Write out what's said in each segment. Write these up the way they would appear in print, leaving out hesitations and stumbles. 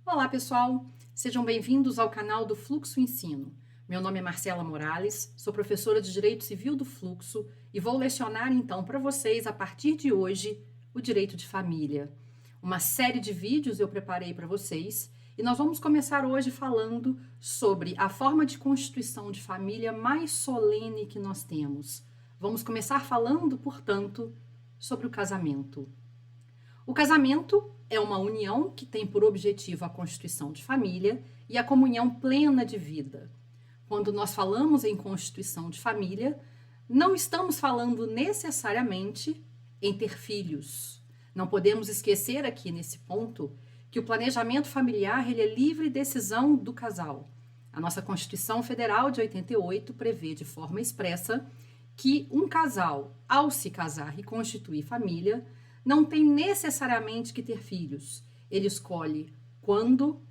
Olá, pessoal! Sejam bem-vindos ao canal do Fluxo Ensino. Meu nome é Marcela Morales, sou professora de Direito Civil do Fluxo e vou lecionar então para vocês, a partir de hoje, o direito de família. Uma série de vídeos eu preparei para vocês e nós vamos começar hoje falando sobre a forma de constituição de família mais solene que nós temos. Vamos começar falando, portanto, sobre o casamento. O casamento é uma união que tem por objetivo a constituição de família e a comunhão plena de vida. Quando nós falamos em constituição de família, não estamos falando necessariamente em ter filhos. Não podemos esquecer aqui nesse ponto que o planejamento familiar ele é livre decisão do casal. A nossa Constituição Federal de 88 prevê de forma expressa que um casal, ao se casar e constituir família, não tem necessariamente que ter filhos. Ele escolhe quando,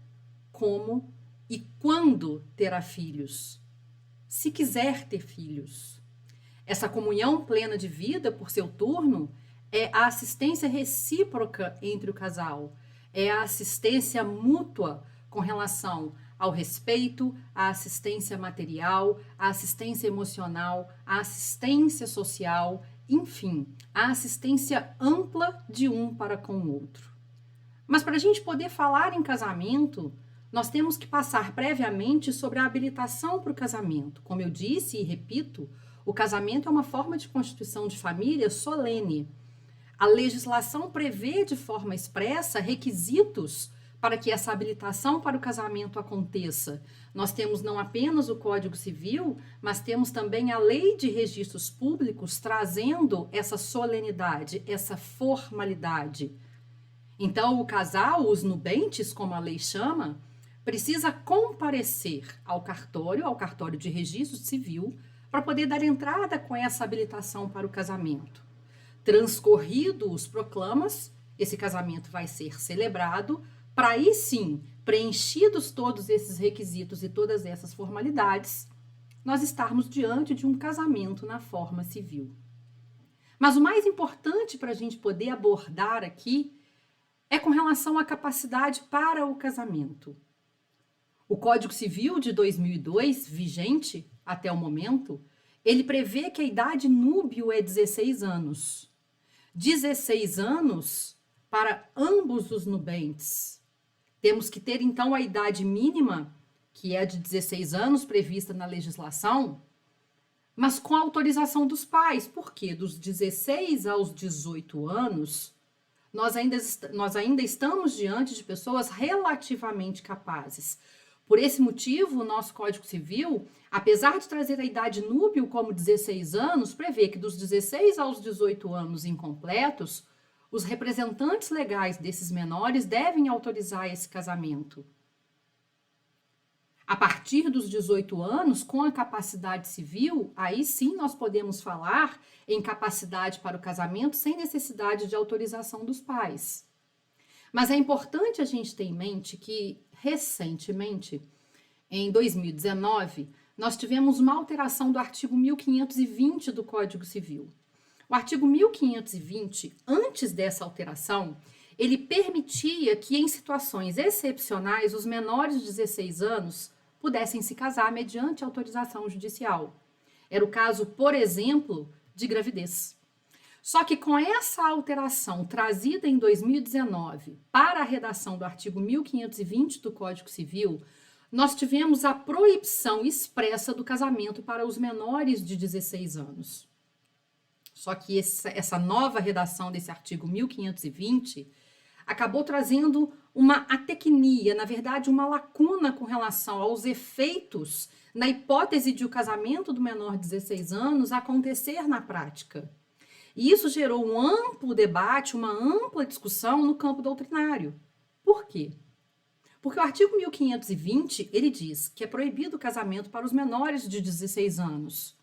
como e quando terá filhos, se quiser ter filhos. Essa comunhão plena de vida, por seu turno, é a assistência recíproca entre o casal, é a assistência mútua com relação ao respeito, à assistência material, à assistência emocional, à assistência social, enfim, a assistência ampla de um para com o outro. Mas para a gente poder falar em casamento, nós temos que passar previamente sobre a habilitação para o casamento. Como eu disse e repito, o casamento é uma forma de constituição de família solene. A legislação prevê de forma expressa requisitos para que essa habilitação para o casamento aconteça. Nós temos não apenas o Código Civil, mas temos também a Lei de Registros Públicos trazendo essa solenidade, essa formalidade. Então, o casal, os nubentes, como a lei chama, precisa comparecer ao cartório de registro civil, para poder dar entrada com essa habilitação para o casamento. Transcorrido os proclamas, esse casamento vai ser celebrado, para aí sim, preenchidos todos esses requisitos e todas essas formalidades, nós estarmos diante de um casamento na forma civil. Mas o mais importante para a gente poder abordar aqui é com relação à capacidade para o casamento. O Código Civil de 2002, vigente até o momento, ele prevê que a idade núbio é 16 anos. 16 anos para ambos os nubentes. Temos que ter, então, a idade mínima, que é de 16 anos, prevista na legislação, mas com a autorização dos pais. Por quê? Dos 16 aos 18 anos, nós ainda estamos diante de pessoas relativamente capazes. Por esse motivo, o nosso Código Civil, apesar de trazer a idade núbio como 16 anos, prevê que dos 16 aos 18 anos incompletos, os representantes legais desses menores devem autorizar esse casamento. A partir dos 18 anos, com a capacidade civil, aí sim nós podemos falar em capacidade para o casamento sem necessidade de autorização dos pais. Mas é importante a gente ter em mente que, recentemente, em 2019, nós tivemos uma alteração do artigo 1520 do Código Civil. O artigo 1520, antes dessa alteração, ele permitia que em situações excepcionais os menores de 16 anos pudessem se casar mediante autorização judicial. Era o caso, por exemplo, de gravidez. Só que com essa alteração trazida em 2019 para a redação do artigo 1520 do Código Civil, nós tivemos a proibição expressa do casamento para os menores de 16 anos. Só que essa nova redação desse artigo 1520 acabou trazendo uma atecnia, na verdade, uma lacuna com relação aos efeitos na hipótese de o casamento do menor de 16 anos acontecer na prática. E isso gerou um amplo debate, uma ampla discussão no campo doutrinário. Por quê? Porque o artigo 1520, ele diz que é proibido o casamento para os menores de 16 anos.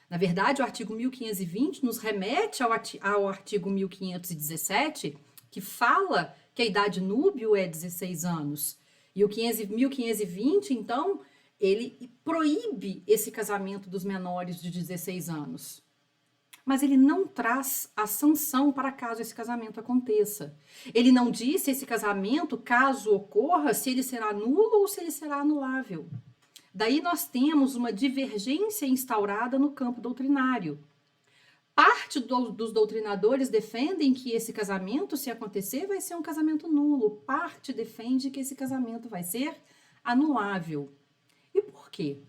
Na verdade, o artigo 1520 nos remete ao artigo 1517, que fala que a idade núbio é 16 anos. E o 1520, então, ele proíbe esse casamento dos menores de 16 anos. mas ele não traz a sanção para caso esse casamento aconteça. Ele não diz se esse casamento, caso ocorra, se ele será nulo ou se ele será anulável. Daí nós temos uma divergência instaurada no campo doutrinário. Parte dos doutrinadores defendem que esse casamento, se acontecer, vai ser um casamento nulo. Parte defende que esse casamento vai ser anulável. E por quê?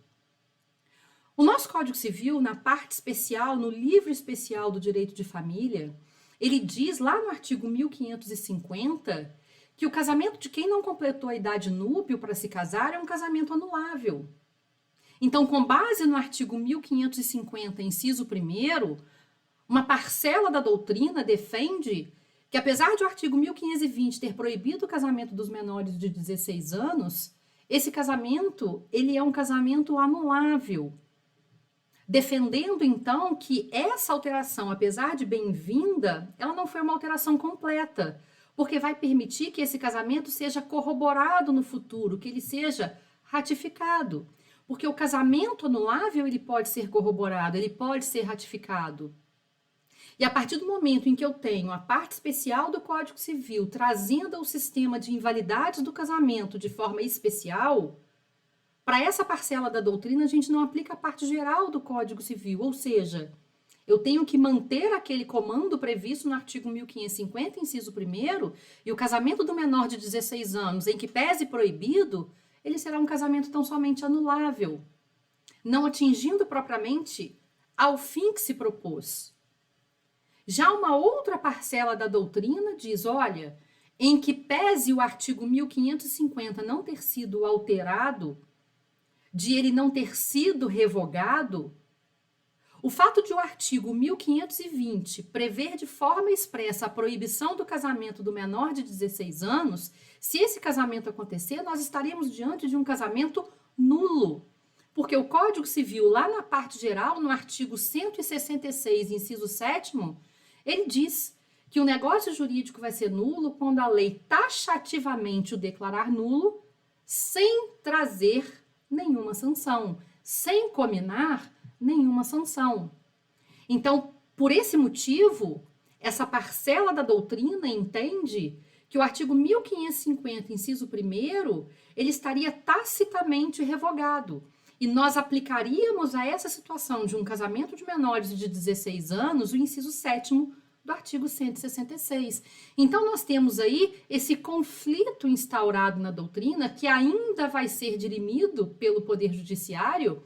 O nosso Código Civil, na parte especial, no livro especial do direito de família, ele diz lá no artigo 1550 que o casamento de quem não completou a idade núbil para se casar é um casamento anulável. Então, com base no artigo 1550, inciso 1º, uma parcela da doutrina defende que, apesar de o artigo 1520 ter proibido o casamento dos menores de 16 anos, esse casamento, ele é um casamento anulável. Defendendo, então, que essa alteração, apesar de bem-vinda, ela não foi uma alteração completa, porque vai permitir que esse casamento seja corroborado no futuro, que ele seja ratificado. Porque o casamento anulável, ele pode ser corroborado, ele pode ser ratificado. E a partir do momento em que eu tenho a parte especial do Código Civil trazendo o sistema de invalidades do casamento de forma especial, para essa parcela da doutrina a gente não aplica a parte geral do Código Civil, ou seja, eu tenho que manter aquele comando previsto no artigo 1550, inciso 1º, e o casamento do menor de 16 anos, em que pese proibido, ele será um casamento tão somente anulável, não atingindo propriamente ao fim que se propôs. Já uma outra parcela da doutrina diz, olha, em que pese o artigo 1550 não ter sido alterado, de ele não ter sido revogado, o fato de o artigo 1520 prever de forma expressa a proibição do casamento do menor de 16 anos, se esse casamento acontecer, nós estaremos diante de um casamento nulo. Porque o Código Civil, lá na parte geral, no artigo 166, inciso 7º, ele diz que o negócio jurídico vai ser nulo quando a lei taxativamente o declarar nulo, sem trazer nenhuma sanção, sem cominar nenhuma sanção. Então, por esse motivo, essa parcela da doutrina entende que o artigo 1550, inciso 1º, ele estaria tacitamente revogado. E nós aplicaríamos a essa situação de um casamento de menores de 16 anos o inciso 7º do artigo 166. Então, nós temos aí esse conflito instaurado na doutrina que ainda vai ser dirimido pelo Poder Judiciário,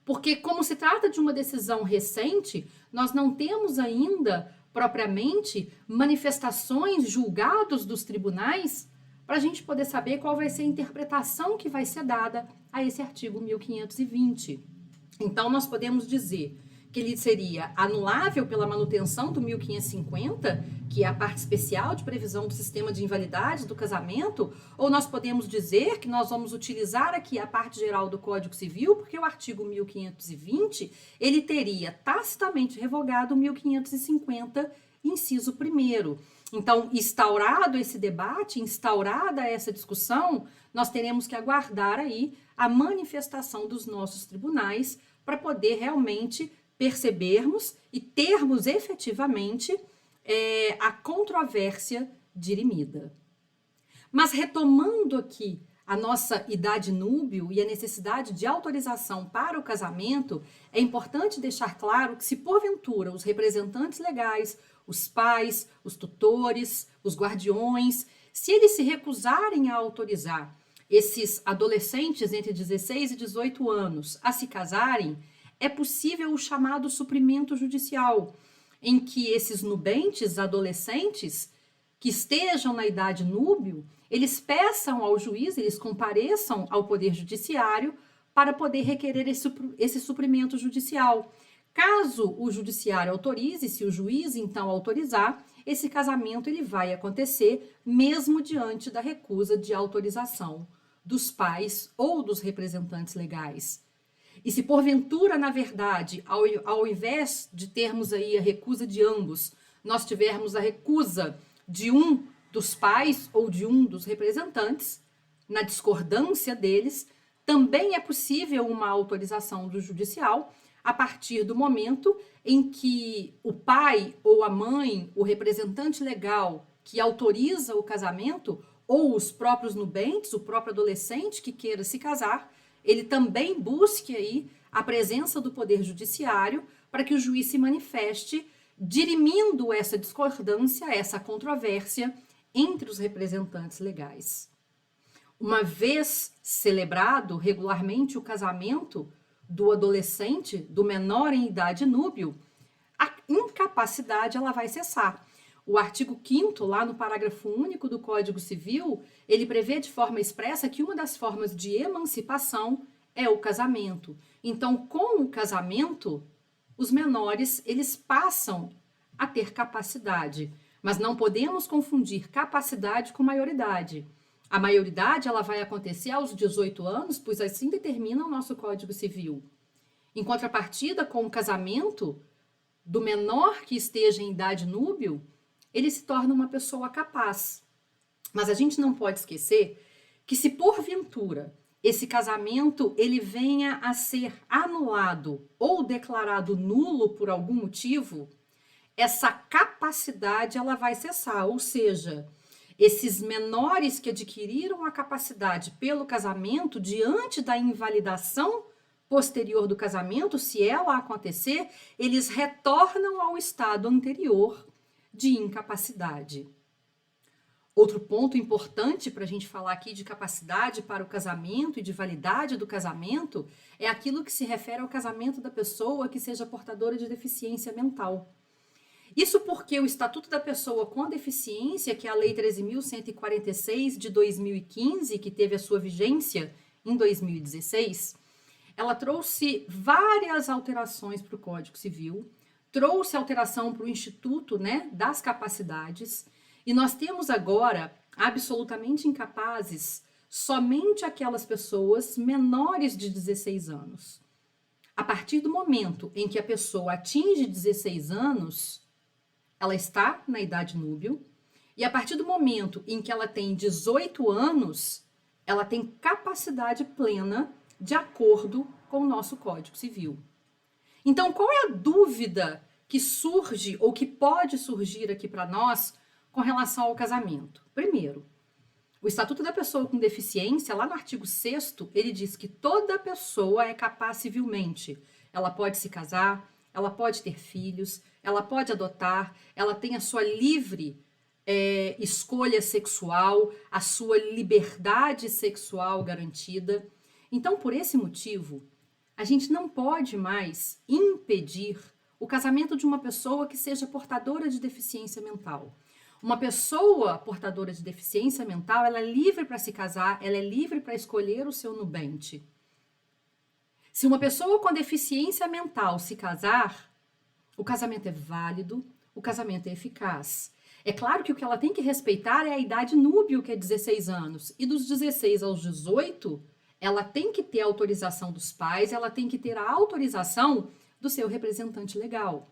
porque, como se trata de uma decisão recente, nós não temos ainda, propriamente, manifestações, julgados dos tribunais, para a gente poder saber qual vai ser a interpretação que vai ser dada a esse artigo 1520. Então, nós podemos dizer que ele seria anulável pela manutenção do 1550, que é a parte especial de previsão do sistema de invalidades do casamento, ou nós podemos dizer que nós vamos utilizar aqui a parte geral do Código Civil, porque o artigo 1520, ele teria tacitamente revogado o 1550, inciso 1º. Então, instaurado esse debate, instaurada essa discussão, nós teremos que aguardar aí a manifestação dos nossos tribunais para poder realmente percebermos e termos efetivamente a controvérsia dirimida. Mas retomando aqui a nossa idade núbil e a necessidade de autorização para o casamento, é importante deixar claro que se porventura os representantes legais, os pais, os tutores, os guardiões, se eles se recusarem a autorizar esses adolescentes entre 16 e 18 anos a se casarem, é possível o chamado suprimento judicial, em que esses nubentes adolescentes que estejam na idade núbil, eles peçam ao juiz, eles compareçam ao Poder Judiciário para poder requerer esse suprimento judicial. Caso o judiciário autorize, se o juiz então autorizar, esse casamento ele vai acontecer mesmo diante da recusa de autorização dos pais ou dos representantes legais. E se porventura, na verdade, ao invés de termos aí a recusa de ambos, nós tivermos a recusa de um dos pais ou de um dos representantes, na discordância deles, também é possível uma autorização do judicial, a partir do momento em que o pai ou a mãe, o representante legal que autoriza o casamento, ou os próprios nubentes, o próprio adolescente que queira se casar, ele também busque aí a presença do Poder Judiciário para que o juiz se manifeste, dirimindo essa discordância, essa controvérsia entre os representantes legais. Uma vez celebrado regularmente o casamento do adolescente, do menor em idade núbil, a incapacidade ela vai cessar. O artigo 5º, lá no parágrafo único do Código Civil, ele prevê de forma expressa que uma das formas de emancipação é o casamento. Então, com o casamento, os menores, eles passam a ter capacidade, mas não podemos confundir capacidade com maioridade. A maioridade, ela vai acontecer aos 18 anos, pois assim determina o nosso Código Civil. Em contrapartida, com o casamento do menor que esteja em idade núbil, ele se torna uma pessoa capaz. Mas a gente não pode esquecer que se porventura esse casamento ele venha a ser anulado ou declarado nulo por algum motivo, essa capacidade ela vai cessar, ou seja, esses menores que adquiriram a capacidade pelo casamento, diante da invalidação posterior do casamento, se ela acontecer, eles retornam ao estado anterior de incapacidade. Outro ponto importante para a gente falar aqui de capacidade para o casamento e de validade do casamento é aquilo que se refere ao casamento da pessoa que seja portadora de deficiência mental. Isso porque o Estatuto da Pessoa com Deficiência, que é a Lei 13.146 de 2015, que teve a sua vigência em 2016, ela trouxe várias alterações para o Código Civil, trouxe alteração para o Instituto, das Capacidades, e nós temos agora absolutamente incapazes somente aquelas pessoas menores de 16 anos. A partir do momento em que a pessoa atinge 16 anos, ela está na idade núbil, e a partir do momento em que ela tem 18 anos, ela tem capacidade plena de acordo com o nosso Código Civil. Então, qual é a dúvida que surge ou que pode surgir aqui para nós com relação ao casamento? Primeiro, o Estatuto da Pessoa com Deficiência, lá no artigo 6º, ele diz que toda pessoa é capaz civilmente. Ela pode se casar, ela pode ter filhos, ela pode adotar, ela tem a sua livre escolha sexual, a sua liberdade sexual garantida. Então, por esse motivo, a gente não pode mais impedir o casamento de uma pessoa que seja portadora de deficiência mental. Uma pessoa portadora de deficiência mental, ela é livre para se casar, ela é livre para escolher o seu nubente. Se uma pessoa com deficiência mental se casar, o casamento é válido, o casamento é eficaz. É claro que o que ela tem que respeitar é a idade núbil, que é 16 anos. E dos 16 aos 18, ela tem que ter a autorização dos pais, ela tem que ter a autorização do seu representante legal.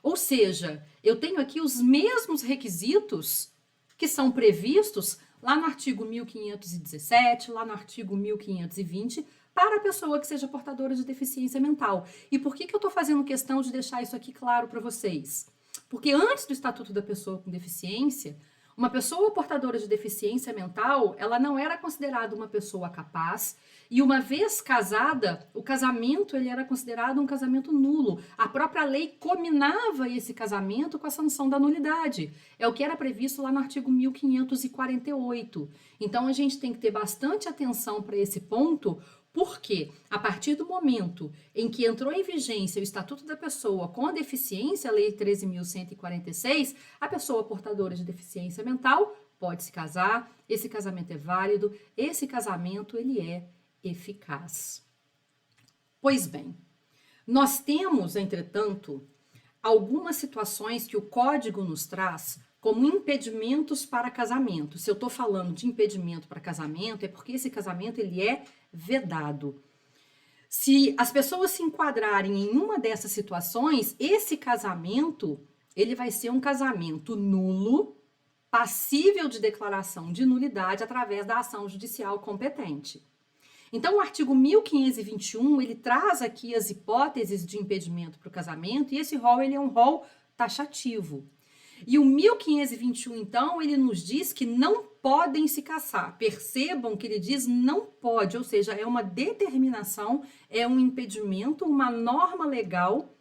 Ou seja, eu tenho aqui os mesmos requisitos que são previstos lá no artigo 1517, lá no artigo 1520, para a pessoa que seja portadora de deficiência mental. E por que eu estou fazendo questão de deixar isso aqui claro para vocês? Porque antes do Estatuto da Pessoa com Deficiência, uma pessoa portadora de deficiência mental, ela não era considerada uma pessoa capaz, e uma vez casada, o casamento ele era considerado um casamento nulo. A própria lei cominava esse casamento com a sanção da nulidade. É o que era previsto lá no artigo 1548. Então, a gente tem que ter bastante atenção para esse ponto, porque a partir do momento em que entrou em vigência o Estatuto da Pessoa com a Deficiência, a Lei 13.146, a pessoa portadora de deficiência mental pode se casar, esse casamento é válido, esse casamento ele é eficaz. Pois bem, nós temos, entretanto, algumas situações que o Código nos traz como impedimentos para casamento. Se eu estou falando de impedimento para casamento, é porque esse casamento ele é vedado. Se as pessoas se enquadrarem em uma dessas situações, esse casamento ele vai ser um casamento nulo, passível de declaração de nulidade através da ação judicial competente. Então, o artigo 1521, ele traz aqui as hipóteses de impedimento para o casamento, e esse rol, ele é um rol taxativo. E o 1521, então, ele nos diz que não podem se casar. Percebam que ele diz não pode, ou seja, é uma determinação, é um impedimento, uma norma legal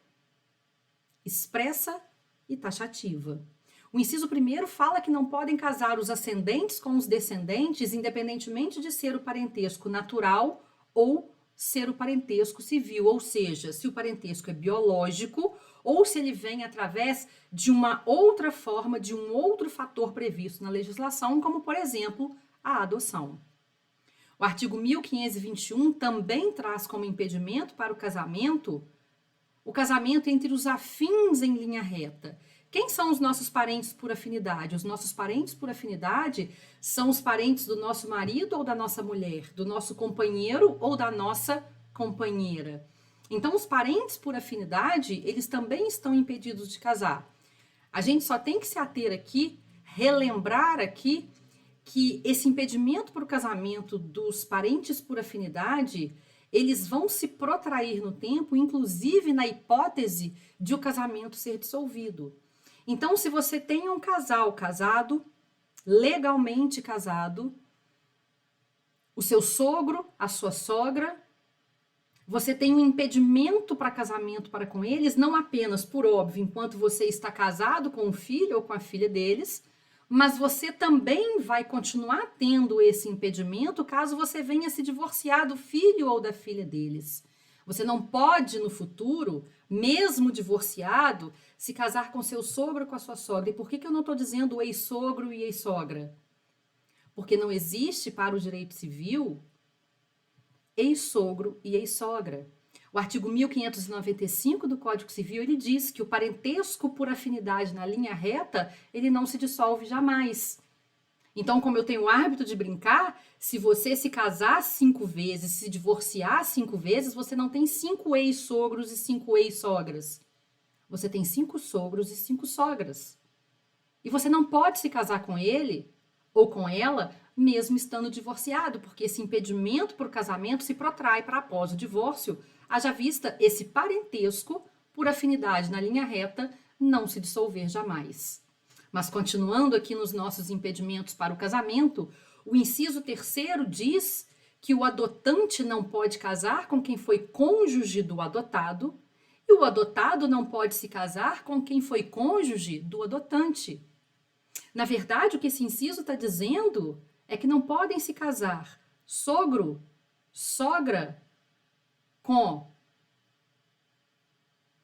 expressa e taxativa. O inciso 1º fala que não podem casar os ascendentes com os descendentes, independentemente de ser o parentesco natural ou ser o parentesco civil, ou seja, se o parentesco é biológico ou se ele vem através de uma outra forma, de um outro fator previsto na legislação, como, por exemplo, a adoção. O artigo 1521 também traz como impedimento para o casamento entre os afins em linha reta. Quem são os nossos parentes por afinidade? Os nossos parentes por afinidade são os parentes do nosso marido ou da nossa mulher, do nosso companheiro ou da nossa companheira. Então, os parentes por afinidade, eles também estão impedidos de casar. A gente só tem que se ater aqui, relembrar aqui, que esse impedimento para o casamento dos parentes por afinidade, eles vão se protrair no tempo, inclusive na hipótese de o casamento ser dissolvido. Então, se você tem um casal casado, legalmente casado, o seu sogro, a sua sogra, você tem um impedimento para casamento para com eles, não apenas, por óbvio, enquanto você está casado com o filho ou com a filha deles, mas você também vai continuar tendo esse impedimento caso você venha se divorciar do filho ou da filha deles. Você não pode, no futuro, mesmo divorciado, se casar com seu sogro ou com a sua sogra. E por que eu não estou dizendo ex-sogro e ex-sogra? Porque não existe para o direito civil ex-sogro e ex-sogra. O artigo 1595 do Código Civil, ele diz que o parentesco por afinidade na linha reta, ele não se dissolve jamais. Então, como eu tenho o hábito de brincar, se você se casar 5 vezes, se divorciar 5 vezes, você não tem 5 ex-sogros e 5 ex-sogras. Você tem 5 sogros e 5 sogras. E você não pode se casar com ele ou com ela, mesmo estando divorciado, porque esse impedimento para o casamento se protrai para após o divórcio, haja vista esse parentesco por afinidade na linha reta não se dissolver jamais. Mas continuando aqui nos nossos impedimentos para o casamento, o inciso 3º diz que o adotante não pode casar com quem foi cônjuge do adotado e o adotado não pode se casar com quem foi cônjuge do adotante. Na verdade, o que esse inciso está dizendo é que não podem se casar sogro, sogra com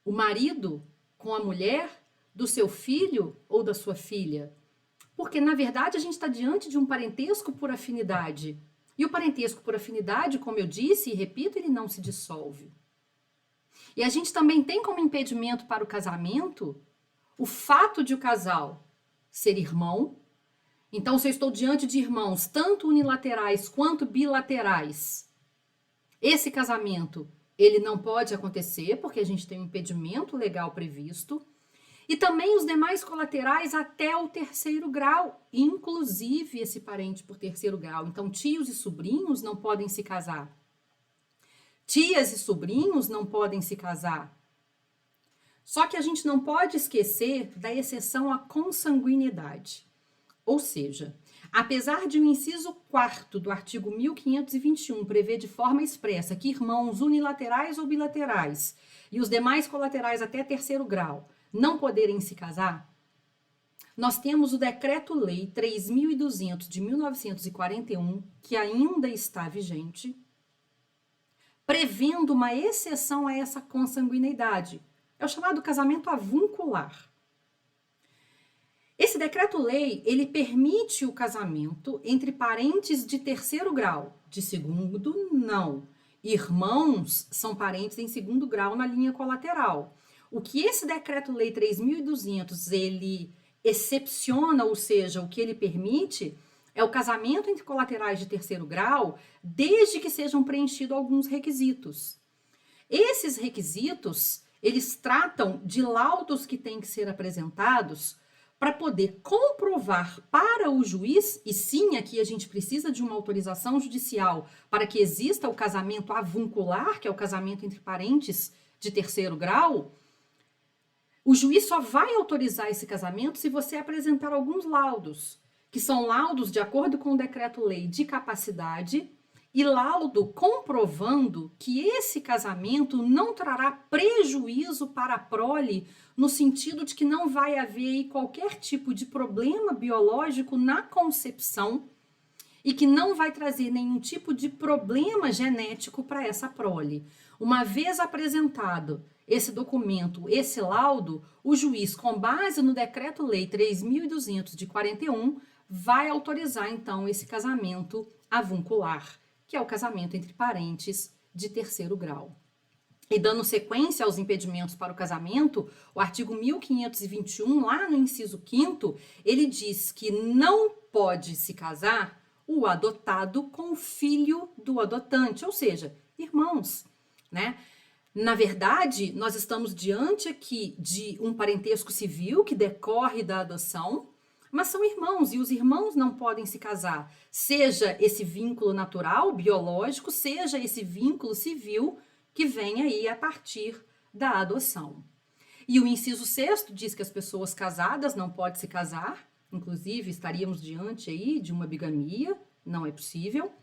o marido, com a mulher do seu filho ou da sua filha. Porque, na verdade, a gente está diante de um parentesco por afinidade. E o parentesco por afinidade, como eu disse e repito, ele não se dissolve. E a gente também tem como impedimento para o casamento o fato de o casal ser irmão. Então, se eu estou diante de irmãos, tanto unilaterais quanto bilaterais, esse casamento, ele não pode acontecer, porque a gente tem um impedimento legal previsto. E também os demais colaterais até o 3º grau, inclusive esse parente por 3º grau. Então, tios e sobrinhos não podem se casar. Tias e sobrinhos não podem se casar. Só que a gente não pode esquecer da exceção à consanguinidade. Ou seja, apesar de o inciso 4º do artigo 1521 prever de forma expressa que irmãos unilaterais ou bilaterais e os demais colaterais até 3º grau não poderem se casar, nós temos o Decreto-Lei 3.200 de 1941, que ainda está vigente, prevendo uma exceção a essa consanguinidade. É o chamado casamento avuncular. Esse decreto-lei, ele permite o casamento entre parentes de 3º grau. De 2º, não. Irmãos são parentes em 2º grau na linha colateral. O que esse decreto-lei 3.200, ele excepciona, ou seja, o que ele permite, é o casamento entre colaterais de 3º grau, desde que sejam preenchidos alguns requisitos. Esses requisitos, eles tratam de laudos que têm que ser apresentados para poder comprovar para o juiz, e sim, aqui a gente precisa de uma autorização judicial para que exista o casamento avuncular, que é o casamento entre parentes de terceiro grau, o juiz só vai autorizar esse casamento se você apresentar alguns laudos, que são laudos de acordo com o decreto-lei de capacidade e laudo comprovando que esse casamento não trará prejuízo para a prole, no sentido de que não vai haver qualquer tipo de problema biológico na concepção e que não vai trazer nenhum tipo de problema genético para essa prole. Uma vez apresentado esse documento, esse laudo, o juiz, com base no Decreto-Lei 3.200 de 41, vai autorizar, então, esse casamento avuncular, que é o casamento entre parentes de terceiro grau. E dando sequência aos impedimentos para o casamento, o artigo 1521, lá no inciso 5º, ele diz que não pode se casar o adotado com o filho do adotante, ou seja, irmãos, né? Na verdade, nós estamos diante aqui de um parentesco civil que decorre da adoção, mas são irmãos e os irmãos não podem se casar, seja esse vínculo natural, biológico, seja esse vínculo civil que vem aí a partir da adoção. E o inciso 6º diz que as pessoas casadas não podem se casar, inclusive estaríamos diante aí de uma bigamia, não é possível.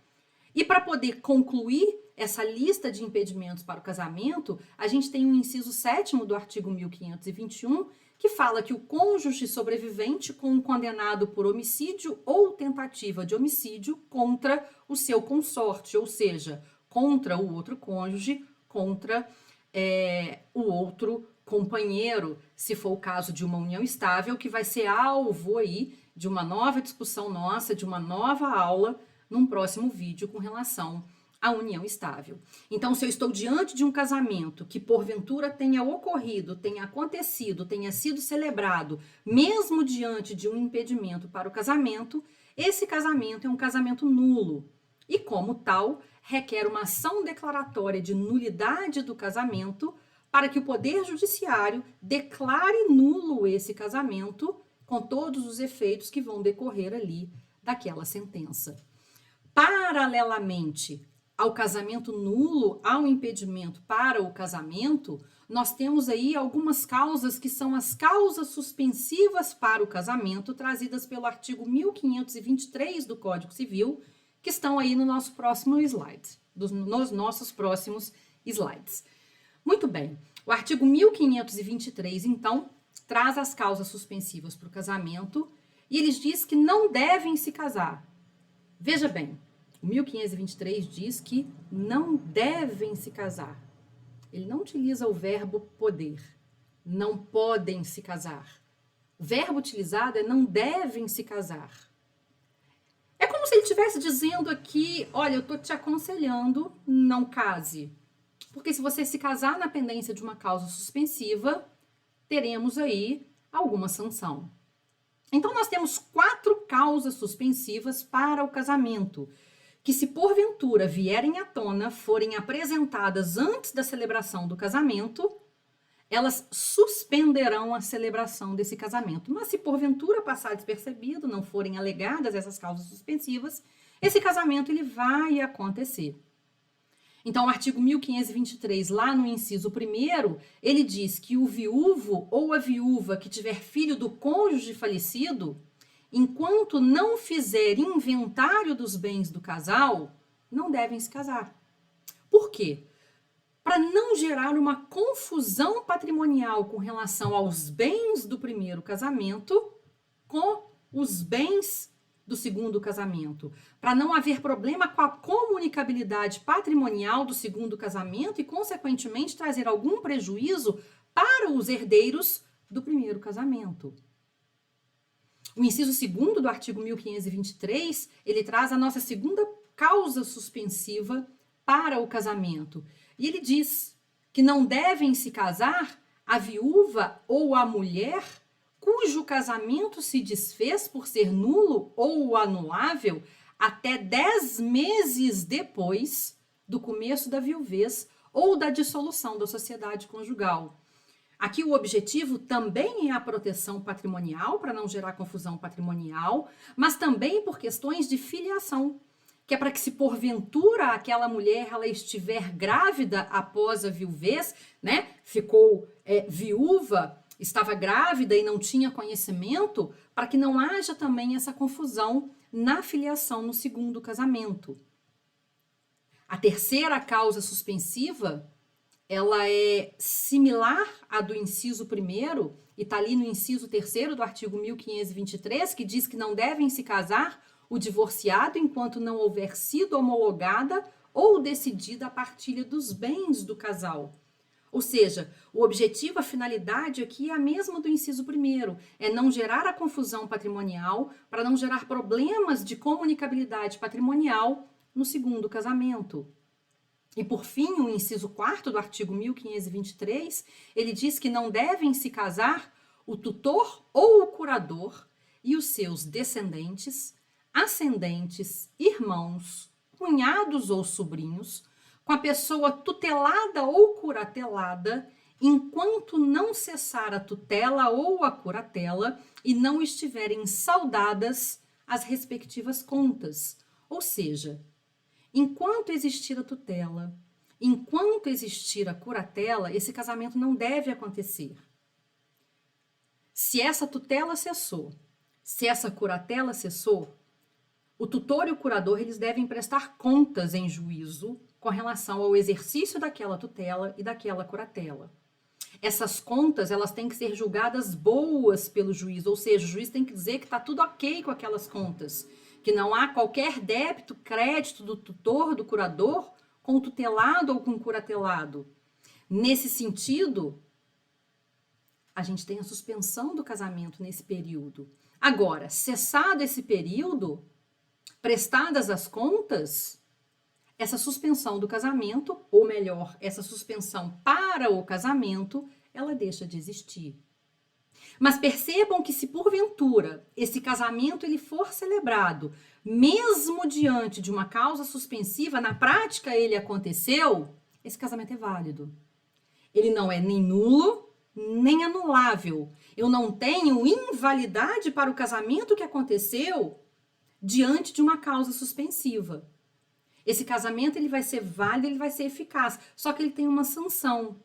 E para poder concluir essa lista de impedimentos para o casamento, a gente tem o inciso 7º do artigo 1521, que fala que o cônjuge sobrevivente com um condenado por homicídio ou tentativa de homicídio contra o seu consorte, ou seja, contra o outro cônjuge, contra o outro companheiro, se for o caso de uma união estável, que vai ser alvo aí de uma nova discussão nossa, de uma nova aula, num próximo vídeo com relação à união estável. Então, se eu estou diante de um casamento que porventura tenha ocorrido, tenha acontecido, tenha sido celebrado, mesmo diante de um impedimento para o casamento, esse casamento é um casamento nulo e, como tal, requer uma ação declaratória de nulidade do casamento para que o Poder Judiciário declare nulo esse casamento com todos os efeitos que vão decorrer ali daquela sentença. Paralelamente ao casamento nulo, ao impedimento para o casamento, nós temos aí algumas causas que são as causas suspensivas para o casamento, trazidas pelo artigo 1523 do Código Civil, que estão aí no nosso próximo slide, nos nossos próximos slides. Muito bem, o artigo 1523, então, traz as causas suspensivas para o casamento e eles diz que não devem se casar. Veja bem, o 1523 diz que não devem se casar. Ele não utiliza o verbo poder. Não podem se casar. O verbo utilizado é não devem se casar. É como se ele estivesse dizendo aqui, olha, eu estou te aconselhando, não case. Porque se você se casar na pendência de uma causa suspensiva, teremos aí alguma sanção. Então, nós temos 4 causas suspensivas para o casamento, que se porventura vierem à tona, forem apresentadas antes da celebração do casamento, elas suspenderão a celebração desse casamento. Mas se porventura passar despercebido, não forem alegadas essas causas suspensivas, esse casamento ele vai acontecer. Então, o artigo 1523, lá no inciso 1º, ele diz que o viúvo ou a viúva que tiver filho do cônjuge falecido, enquanto não fizer inventário dos bens do casal, não devem se casar. Por quê? Para não gerar uma confusão patrimonial com relação aos bens do primeiro casamento com os bens do segundo casamento. Para não haver problema com a comunicabilidade patrimonial do segundo casamento e, consequentemente, trazer algum prejuízo para os herdeiros do primeiro casamento. O inciso 2º do artigo 1523, ele traz a nossa segunda causa suspensiva para o casamento. E ele diz que não devem se casar a viúva ou a mulher cujo casamento se desfez por ser nulo ou anulável até 10 meses depois do começo da viuvez ou da dissolução da sociedade conjugal. Aqui o objetivo também é a proteção patrimonial, para não gerar confusão patrimonial, mas também por questões de filiação, que é para que se porventura aquela mulher ela estiver grávida após a viuvez, né, ficou viúva, estava grávida e não tinha conhecimento, para que não haja também essa confusão na filiação no segundo casamento. A terceira causa suspensiva, ela é similar à do inciso 1º, e está ali no inciso 3º do artigo 1523, que diz que não devem se casar o divorciado enquanto não houver sido homologada ou decidida a partilha dos bens do casal. Ou seja, o objetivo, a finalidade aqui é a mesma do inciso 1º, é não gerar a confusão patrimonial, para não gerar problemas de comunicabilidade patrimonial no segundo casamento. E por fim, o inciso 4º do artigo 1523, ele diz que não devem se casar o tutor ou o curador e os seus descendentes, ascendentes, irmãos, cunhados ou sobrinhos, com a pessoa tutelada ou curatelada, enquanto não cessar a tutela ou a curatela e não estiverem saudadas as respectivas contas. Ou seja, enquanto existir a tutela, enquanto existir a curatela, esse casamento não deve acontecer. Se essa tutela cessou, se essa curatela cessou, o tutor e o curador eles devem prestar contas em juízo com relação ao exercício daquela tutela e daquela curatela. Essas contas, elas têm que ser julgadas boas pelo juiz, ou seja, o juiz tem que dizer que está tudo ok com aquelas contas, que não há qualquer débito, crédito do tutor, do curador, com o tutelado ou com o curatelado. Nesse sentido, a gente tem a suspensão do casamento nesse período. Agora, cessado esse período, prestadas as contas, essa suspensão do casamento, ou melhor, essa suspensão para o casamento, ela deixa de existir. Mas percebam que se porventura esse casamento ele for celebrado, mesmo diante de uma causa suspensiva, na prática ele aconteceu, esse casamento é válido. Ele não é nem nulo, nem anulável. Eu não tenho invalidade para o casamento que aconteceu diante de uma causa suspensiva. Esse casamento ele vai ser válido, ele vai ser eficaz, só que ele tem uma sanção.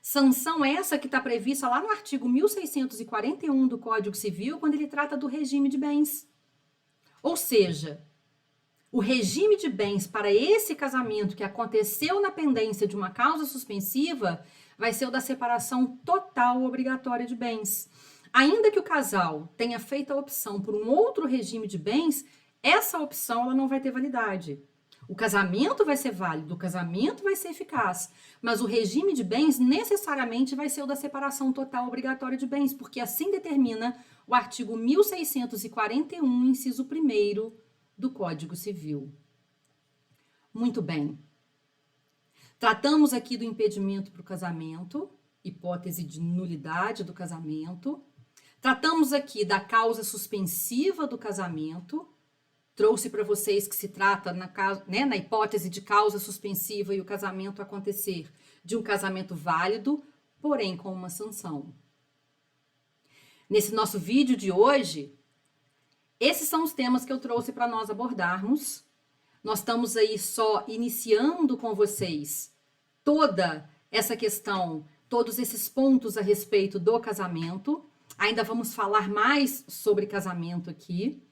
Sanção essa que está prevista lá no artigo 1641 do Código Civil, quando ele trata do regime de bens. Ou seja, o regime de bens para esse casamento que aconteceu na pendência de uma causa suspensiva vai ser o da separação total obrigatória de bens. Ainda que o casal tenha feito a opção por um outro regime de bens, essa opção ela não vai ter validade. O casamento vai ser válido, o casamento vai ser eficaz, mas o regime de bens necessariamente vai ser o da separação total obrigatória de bens, porque assim determina o artigo 1641, inciso 1º do Código Civil. Muito bem. Tratamos aqui do impedimento para o casamento, hipótese de nulidade do casamento. Tratamos aqui da causa suspensiva do casamento. Trouxe para vocês que se trata, na hipótese de causa suspensiva e o casamento acontecer, de um casamento válido, porém com uma sanção. Nesse nosso vídeo de hoje, esses são os temas que eu trouxe para nós abordarmos. Nós estamos aí só iniciando com vocês toda essa questão, todos esses pontos a respeito do casamento. Ainda vamos falar mais sobre casamento aqui.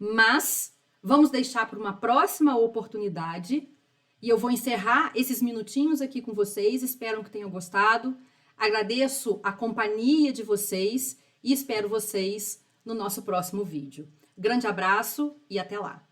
Mas vamos deixar para uma próxima oportunidade e eu vou encerrar esses minutinhos aqui com vocês. Espero que tenham gostado. Agradeço a companhia de vocês e espero vocês no nosso próximo vídeo. Grande abraço e até lá!